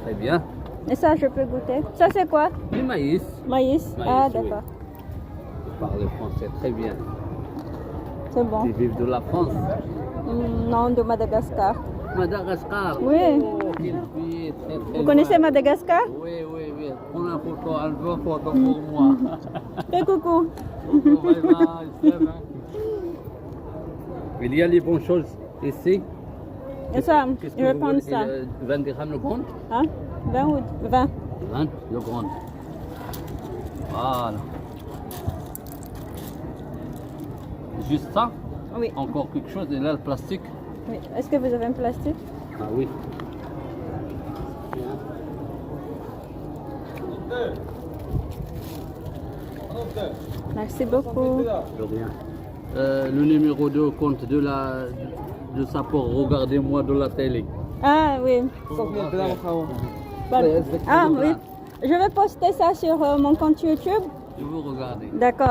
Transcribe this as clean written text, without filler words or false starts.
Très bien. Et ça, je peux goûter. Ça, c'est quoi? Du maïs. Maïs. Ah, oui. d'accord. Vous parlez français très bien. C'est bon. Tu vives de la France. Non, de Madagascar. Madagascar. Oui. Oh, quelle fille, très, très Vous connaissez loin. Madagascar? Oui, oui, oui. Prends la photo, un peu photo pour moi. Fais coucou. Bye bye, c'est vrai. Il y a les bonnes choses ici. Et ça, Qu'est-ce je vais vous prendre voulez? ça. 20 dirhams le grand? Hein? 20 ou 20? 20 le grand. Voilà. Juste ça? Oui. Encore quelque chose? Et là, le plastique? Oui. Est-ce que vous avez un plastique? Ah oui. Merci beaucoup. De rien. Le numéro de compte de ça pour regardez-moi de la télé. Ah oui. Pardon. Ah oui. Je vais poster ça sur mon compte YouTube. Je veux regarder. D'accord.